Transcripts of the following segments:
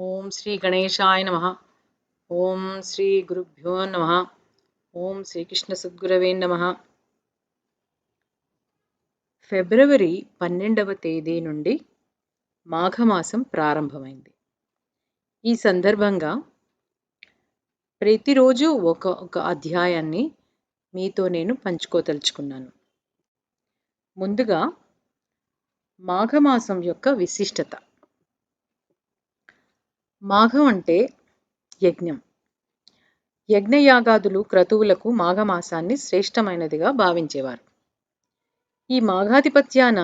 ఓం శ్రీ గణేశాయ నమః. ఓం శ్రీ గురుభ్యో నమః. ఓం శ్రీకృష్ణ సద్గురవే నమః. ఫిబ్రవరి 12వ తేదీ నుండి మాఘమాసం ప్రారంభమైంది. ఈ సందర్భంగా ప్రతిరోజు ఒక అధ్యాయాన్ని మీతో నేను పంచుకోదలుచుకున్నాను. ముందుగా మాఘమాసం యొక్క విశిష్టత. మాఘం అంటే యజ్ఞం. యజ్ఞయాగాదులు క్రతువులకు మాఘమాసాన్ని శ్రేష్టమైనదిగా భావించేవారు. ఈ మాఘాధిపత్యాన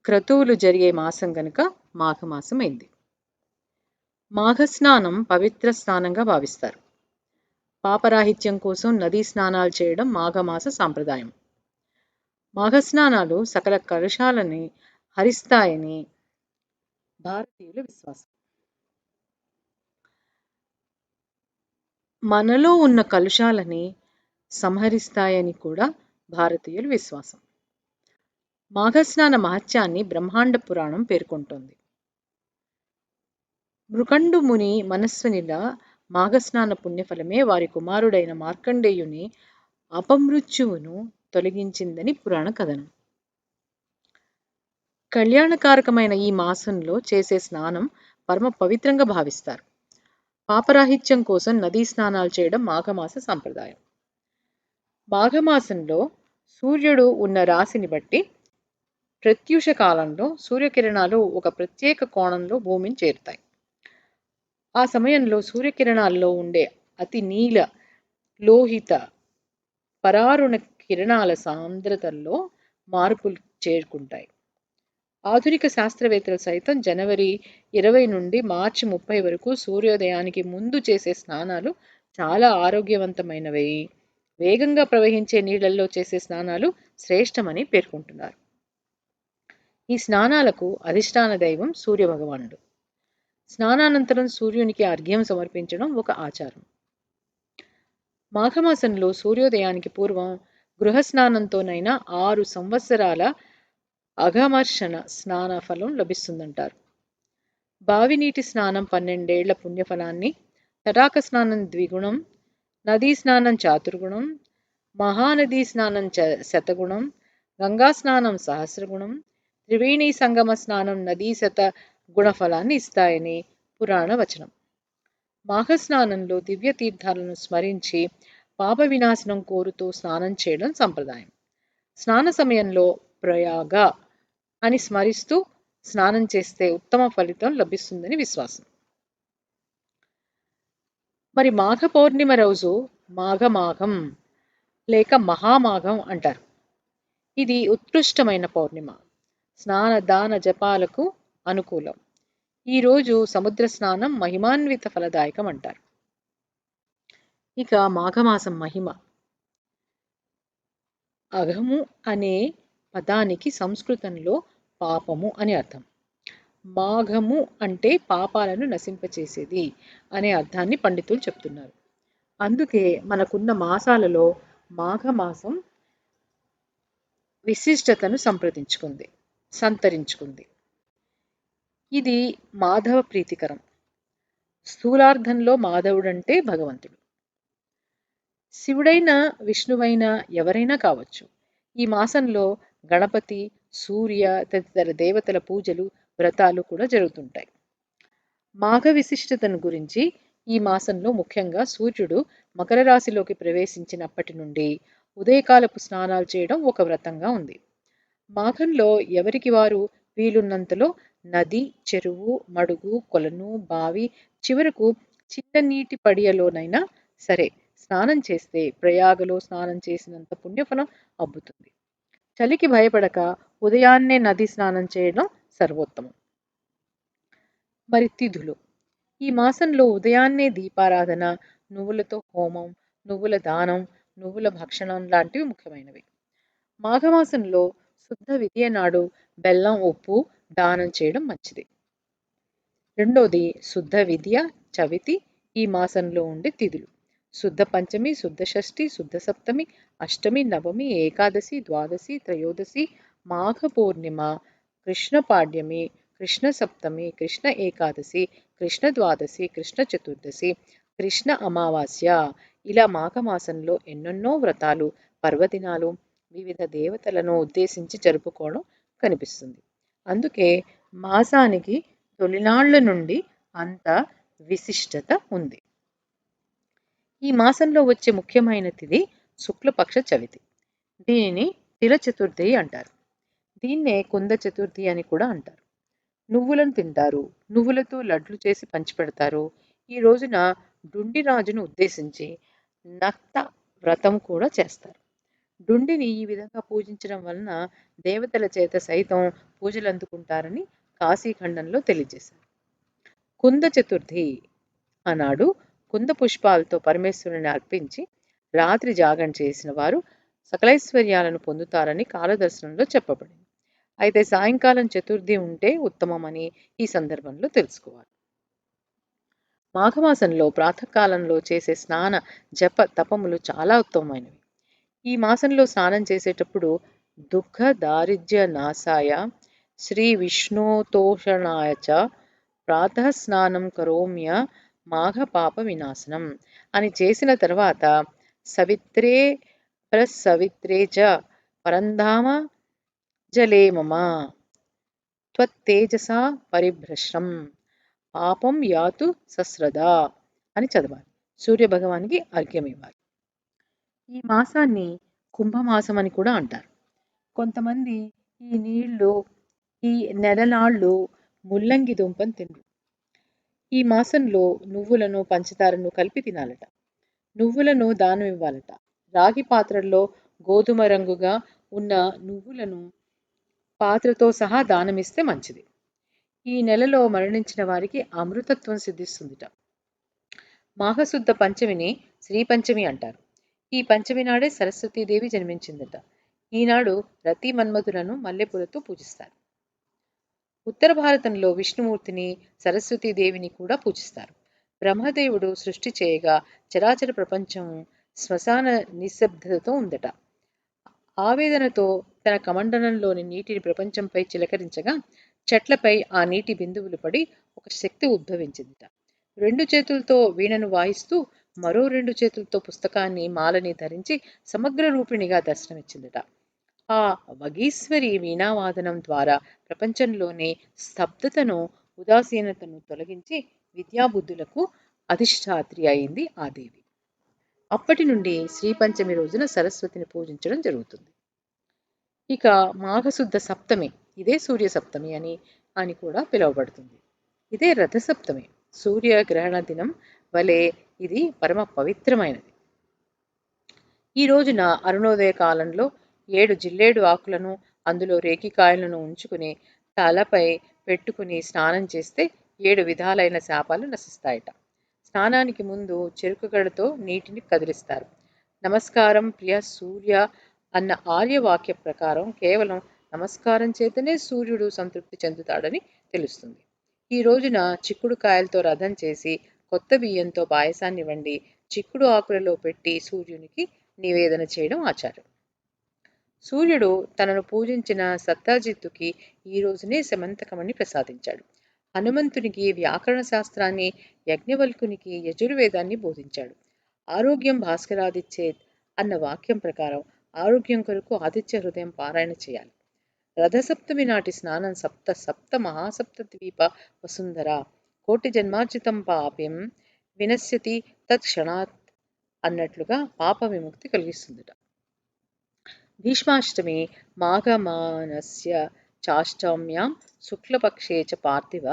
క్రతువులు జరిగే మాసం గనుక మాఘమాసం అయింది. మాఘస్నానం పవిత్ర స్నానంగా భావిస్తారు. పాపరాహిత్యం కోసం నదీ స్నానాలు చేయడం మాఘమాస సాంప్రదాయం. మాఘస్నానాలు సకల కలుషాలని హరిస్తాయని భారతీయుల విశ్వాసం. మనలో ఉన్న కలుషాలని సంహరిస్తాయని కూడా భారతీయుల విశ్వాసం. మాఘస్నాన మహత్యాన్ని బ్రహ్మాండ పురాణం పేర్కొంటోంది. మృకండు ముని మనస్వినిలా మాఘస్నాన పుణ్యఫలమే వారి కుమారుడైన మార్కండేయుని అపమృత్యువును తొలగించిందని పురాణ కథనం. కళ్యాణకారకమైన ఈ మాసంలో చేసే స్నానం పరమ పవిత్రంగా భావిస్తారు. పాపరాహిత్యం కోసం నదీ స్నానాలు చేయడం మాఘమాస సంప్రదాయం. మాఘమాసంలో సూర్యుడు ఉన్న రాశిని బట్టి ప్రత్యూష కాలంలో సూర్యకిరణాలు ఒక ప్రత్యేక కోణంలో భూమిని చేరుతాయి. ఆ సమయంలో సూర్యకిరణాల్లో ఉండే అతి నీల లోహిత పరారుణ కిరణాల సాంద్రతల్లో మార్పులు చేరుకుంటాయి. ఆధునిక శాస్త్రవేత్తలు సైతం జనవరి 20 నుండి మార్చి 30 వరకు సూర్యోదయానికి ముందు చేసే స్నానాలు చాలా ఆరోగ్యవంతమైనవి, వేగంగా ప్రవహించే నీళ్లలో చేసే స్నానాలు శ్రేష్టమని పేర్కొంటున్నారు. ఈ స్నానాలకు అధిష్టాన దైవం సూర్య భగవానుడు. స్నానానంతరం సూర్యునికి అర్ఘ్యం సమర్పించడం ఒక ఆచారం. మాఘమాసంలో సూర్యోదయానికి పూర్వం గృహస్నానంతోనైనా 6 సంవత్సరాల అఘమర్షణ స్నాన ఫలం లభిస్తుందంటారు. బావి నీటి స్నానం 12 ఏళ్ల పుణ్యఫలాన్ని, తటాక స్నానం ద్విగుణం, నదీ స్నానం చాతుర్గుణం, మహానదీ స్నానం శతగుణం, గంగా స్నానం సహస్రగుణం, త్రివేణి సంగమ స్నానం నదీ శత గుణఫలాన్ని ఇస్తాయని పురాణ వచనం. మాఘస్నానంలో దివ్య తీర్థాలను స్మరించి పాప వినాశనం కోరుతూ స్నానం చేయడం సంప్రదాయం. స్నాన సమయంలో ప్రయాగ అని స్మరిస్తూ స్నానం చేస్తే ఉత్తమ ఫలితం లభిస్తుందని విశ్వాసం. మరి మాఘ పౌర్ణిమ రోజు మాఘమాఘం లేక మహామాఘం అంటారు. ఇది ఉత్కృష్టమైన పౌర్ణిమ. స్నాన దాన జపాలకు అనుకూలం. ఈరోజు సముద్ర స్నానం మహిమాన్విత ఫలదాయకం అంటారు. ఇక మాఘమాసం మహిమ. అఘము అనే పదానికి సంస్కృతంలో పాపము అని అర్థం. మాఘము అంటే పాపాలను నశింపచేసేది అనే అర్థాన్ని పండితులు చెప్తున్నారు. అందుకే మనకున్న మాసాలలో మాఘమాసం విశిష్టతను సంతరించుకుంది. ఇది మాధవ ప్రీతికరం. స్థూలార్థంలో మాధవుడంటే భగవంతుడు. శివుడైనా విష్ణువైనా ఎవరైనా కావచ్చు. ఈ మాసంలో గణపతి, సూర్య తదితర దేవతల పూజలు, వ్రతాలు కూడా జరుగుతుంటాయి. మాఘ విశిష్టతను గురించి ఈ మాసంలో ముఖ్యంగా సూర్యుడు మకర రాశిలోకి ప్రవేశించినప్పటి నుండి ఉదయకాలపు స్నానాలు చేయడం ఒక వ్రతంగా ఉంది. మాఘంలో ఎవరికి వారు వీలున్నంతలో నది, చెరువు, మడుగు, కొలను, బావి, చివరకు చిన్న నీటి పడియలోనైనా సరే స్నానం చేస్తే ప్రయాగలో స్నానం చేసినంత పుణ్యఫలం అబ్బుతుంది. చలికి భయపడక ఉదయాన్నే నది స్నానం చేయడం సర్వోత్తమం. మరి తిథులు. ఈ మాసంలో ఉదయాన్నే దీపారాధన, నువ్వులతో హోమం, నువ్వుల దానం, నువ్వుల భక్షణం లాంటివి ముఖ్యమైనవి. మాఘమాసంలో శుద్ధ విద్య నాడు బెల్లం, ఉప్పు దానం చేయడం మంచిది. రెండోది శుద్ధ విద్య, చవితి ఈ మాసంలో ఉండే తిథులు. శుద్ధ పంచమి, శుద్ధ షష్ఠి, శుద్ధ సప్తమి, అష్టమి, నవమి, ఏకాదశి, ద్వాదశి, త్రయోదశి, మాఘ పౌర్ణిమ, కృష్ణ పాడ్యమి, కృష్ణ సప్తమి, కృష్ణ ఏకాదశి, కృష్ణ ద్వాదశి, కృష్ణ చతుర్దశి, కృష్ణ అమావాస్య, ఇలా మాఘమాసంలో ఎన్నెన్నో వ్రతాలు, పర్వదినాలు వివిధ దేవతలను ఉద్దేశించి జరుపుకోవడం కనిపిస్తుంది. అందుకే మాసానికి తొలినాళ్ల నుండి అంత విశిష్టత ఉంది. ఈ మాసంలో వచ్చే ముఖ్యమైన తిథి శుక్లపక్ష చవితి. దీనిని తిల చతుర్థి అంటారు. దీన్నే కుంద చతుర్థి అని కూడా అంటారు. నువ్వులను తింటారు. నువ్వులతో లడ్లు చేసి పంచిపెడతారు. ఈ రోజున డుండి రాజును ఉద్దేశించి నక్త వ్రతం కూడా చేస్తారు. డుండిని ఈ విధంగా పూజించడం వలన దేవతల చేత సైతం పూజలు అందుకుంటారని కాశీఖండంలో తెలియజేశారు. కుంద చతుర్థి ఆనాడు కుంద పుష్పాలతో పరమేశ్వరుని అర్పించి రాత్రి జాగరణ చేసిన వారు సకలైశ్వర్యాలను పొందుతారని కాలదర్శనంలో చెప్పబడింది. అయితే సాయంకాలం చతుర్థి ఉంటే ఉత్తమమని ఈ సందర్భంలో తెలుసుకోవాలి. మాఘమాసంలో ప్రాతకాలంలో చేసే స్నాన జప తపములు చాలా ఉత్తమమైనవి. ఈ మాసంలో స్నానం చేసేటప్పుడు దుఃఖ దారిద్ర్య నాశాయ శ్రీ విష్ణోతోషణాయ చ ప్రాతః స్నానం కరోమ్య మాఘ పాప వినాశనం అని చేసిన తర్వాత సవిత్రే ప్రసవిత్రే చ పరంధామ జలే మమ త్వత్తేజసా పరిభ్రష్టం పాపం యాతు సశ్రద అని చదవాలి. సూర్యభగవానికి అర్ఘ్యం ఇవ్వాలి. ఈ మాసాన్ని కుంభమాసం అని కూడా అంటారు. కొంతమంది ఈ నెలనాళ్ళు ముల్లంగి దుంపను తినరు. ఈ మాసంలో నువ్వులను పంచదారను కలిపి తినాలట. నువ్వులను దానం ఇవ్వాలట. రాగి పాత్రల్లో గోధుమ రంగుగా ఉన్న నువ్వులను పాత్రతో సహా దానమిస్తే మంచిది. ఈ నెలలో మరణించిన వారికి అమృతత్వం సిద్ధిస్తుందిట. మాఘశుద్ధ పంచమిని శ్రీ పంచమి అంటారు. ఈ పంచమి నాడే సరస్వతీదేవి జన్మించిందట. ఈనాడు రతి మన్మధులను మల్లెపూలతో పూజిస్తారు. ఉత్తర భారతంలో విష్ణుమూర్తిని సరస్వతీదేవిని కూడా పూజిస్తారు. బ్రహ్మదేవుడు సృష్టి చేయగా చరాచర ప్రపంచం శ్మశాన నిశ్శబ్దతతో ఉందట. ఆవేదనతో తన కమండలంలోని నీటిని ప్రపంచంపై చిలకరించగా చెట్లపై ఆ నీటి బిందువులు పడి ఒక శక్తి ఉద్భవించిందిట. 2 చేతులతో వీణను వాయిస్తూ మరో 2 చేతులతో పుస్తకాన్ని మాలని ధరించి సమగ్ర రూపిణిగా దర్శనమిచ్చిందట. ఆ వగీశ్వరి వీణావాదనం ద్వారా ప్రపంచంలోని స్తబ్దతను ఉదాసీనతను తొలగించి విద్యాబుద్ధులకు అధిష్టాత్రి అయింది ఆ దేవి. అప్పటి నుండి శ్రీపంచమి రోజున సరస్వతిని పూజించడం జరుగుతుంది. ఇక మాఘశుద్ధ సప్తమి, ఇదే సూర్య సప్తమి అని కూడా పిలువబడుతుంది. ఇదే రథసప్తమి. సూర్యగ్రహణ దినం వలె ఇది పరమ పవిత్రమైనది. ఈ రోజున అరుణోదయ కాలంలో 7 జిల్లేడు ఆకులను అందులో రేగికాయలను ఉంచుకుని తలపై పెట్టుకుని స్నానం చేస్తే 7 విధాలైన శాపాలు నశిస్తాయట. స్నానానికి ముందు చెరుకుగడతో నీటిని కదిలిస్తారు. నమస్కారం ప్రియ సూర్య అన్న ఆర్యవాక్య ప్రకారం కేవలం నమస్కారం చేతనే సూర్యుడు సంతృప్తి చెందుతాడని తెలుస్తుంది. ఈ రోజున చిక్కుడు కాయలతో రథం చేసి కొత్త బియ్యంతో పాయసాన్ని వండి చిక్కుడు ఆకులలో పెట్టి సూర్యునికి నివేదన చేయడం ఆచారం. సూర్యుడు తనను పూజించిన సత్తాజిత్తుకి ఈ రోజునే శమంతకమణి ప్రసాదించాడు. హనుమంతునికి వ్యాకరణ శాస్త్రాన్ని, యజ్ఞవల్కునికి యజుర్వేదాన్ని బోధించాడు. ఆరోగ్యం భాస్కరాదిచ్చేత్ అన్న వాక్యం ప్రకారం ఆరోగ్యం కొరకు ఆదిత్య హృదయం పారాయణ చేయాలి. రథసప్తమి నాటి స్నానం సప్త మహాసప్త ద్వీప వసుంధర కోటి జన్మార్జితం పాప్యం వినశ్యతి తత్క్షణాత్ అన్నట్లుగా పాప విముక్తి కలిగిస్తుందట. భీష్మాష్టమి మాఘమానస్య చాష్టమ్యాం శుక్లపక్షే చ పార్థివ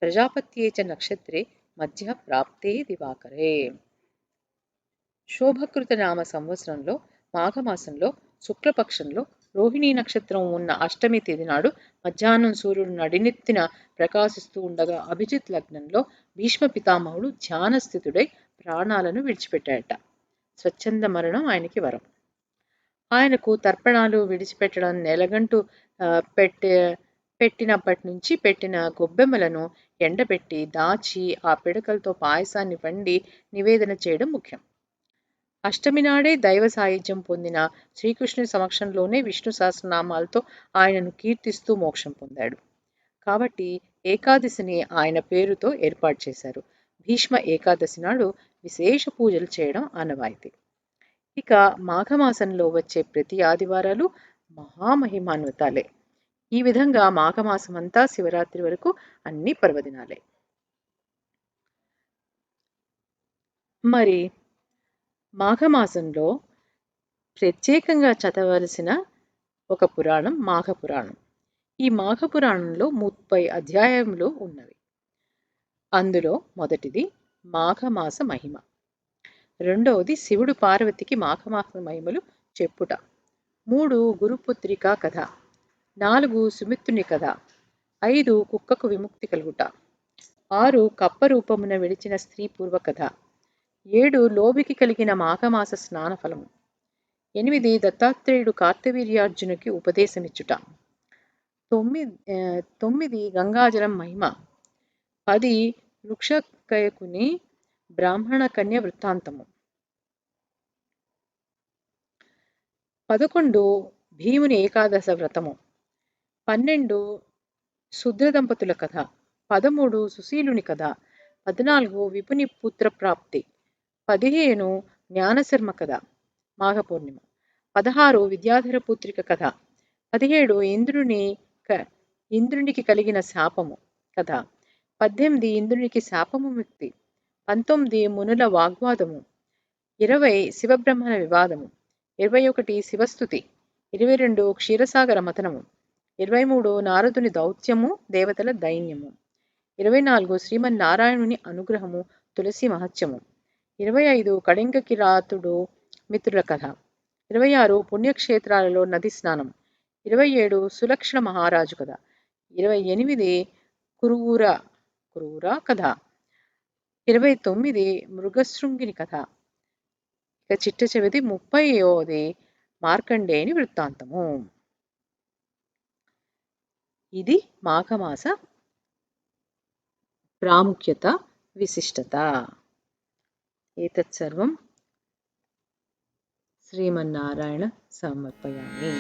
ప్రజాపత్యే చ నక్షత్రే మధ్య ప్రాప్తే దివాకరే. శోభకృత నామ సంవత్సరంలో మాఘమాసంలో శుక్లపక్షంలో రోహిణీ నక్షత్రం ఉన్న అష్టమి తేదీ నాడు మధ్యాహ్నం సూర్యుడు నడినెత్తిన ప్రకాశిస్తూ ఉండగా అభిజిత్ లగ్నంలో భీష్మ పితామహుడు ధ్యానస్థితుడై ప్రాణాలను విడిచిపెట్టాడట. స్వచ్ఛంద మరణం ఆయనకి వరం. ఆయనకు తర్పణాలు విడిచిపెట్టడం నెలగంటు పెట్టినప్పటి నుంచి పెట్టిన గొబ్బెమ్మలను ఎండబెట్టి దాచి ఆ పిడకలతో పాయసాన్ని వండి నివేదన చేయడం ముఖ్యం. అష్టమి నాడే దైవ సాయుధ్యం పొందిన శ్రీకృష్ణుని సమక్షంలోనే విష్ణు సహస్రనామాలతో ఆయనను కీర్తిస్తూ మోక్షం పొందాడు. కాబట్టి ఏకాదశిని ఆయన పేరుతో ఏర్పాటు చేశారు. భీష్మ ఏకాదశి నాడు విశేష పూజలు చేయడం ఆనవాయితీ. ఇక మాఘమాసంలో వచ్చే ప్రతి ఆదివారాలు మహామహిమాన్వితాలే. ఈ విధంగా మాఘమాసమంతా శివరాత్రి వరకు అన్ని పర్వదినాలే. మరి మాఘమాసంలో ప్రత్యేకంగా చదవలసిన ఒక పురాణం మాఘ పురాణం. ఈ మాఘ పురాణంలో 30 అధ్యాయములు ఉన్నవి. అందులో మొదటిది మాఘమాస మహిమ, రెండవది శివుడు పార్వతికి మాఘమాస మహిమలు చెప్పుట, 3 గురుపుత్రిక కథ, 4 సుమిత్రుని కథ, 5 కుక్కకు విముక్తి కలుగుట, 6 కప్ప రూపమున విడిచిన స్త్రీ పూర్వ కథ, 7 లోబికి కలిగిన మాఘమాస స్నాన ఫలము, 8 దత్తాత్రేయుడు కార్తవీర్యార్జునుకి ఉపదేశమిచ్చుట, 9 గంగాజలం మహిమ, 10 వృక్షకయకుని బ్రాహ్మణ కన్య వృత్తాంతము, 11 భీముని ఏకాదశ వ్రతము, 12 శుద్ర దంపతుల కథ, 13 సుశీలుని కథ, 14 విపుని పుత్ర ప్రాప్తి, 15 జ్ఞానశర్మ కథ మాఘ పూర్ణిమ, 16 విద్యాధర పుత్రిక కథ, 17 ఇంద్రునికి కలిగిన శాపము కథ, 18 ఇంద్రునికి శాపము ముక్తి, 19 మునుల వాగ్వాదము, 20 శివబ్రహ్మణ వివాదము, 21 శివస్థుతి, 22 క్షీరసాగర మథనము, 23 నారదుని దౌత్యము దేవతల దైన్యము, 24 శ్రీమన్నారాయణుని అనుగ్రహము తులసి మహత్యము, 25 కళింగ కిరాతుడు మిత్రుల కథ, 26 పుణ్యక్షేత్రాలలో నది స్నానం, 27 సులక్షణ మహారాజు కథ, 28 కురూర కథ, 29 మృగశృంగిని కథ. ఇక చిట్ట చివరిది 30వ మార్కండేయుని వృత్తాంతము. ఇది మాఘమాస ప్రాముఖ్యత, విశిష్టత. ఏతత్ సర్వం శ్రీమన్నారాయణ సమర్పయామి.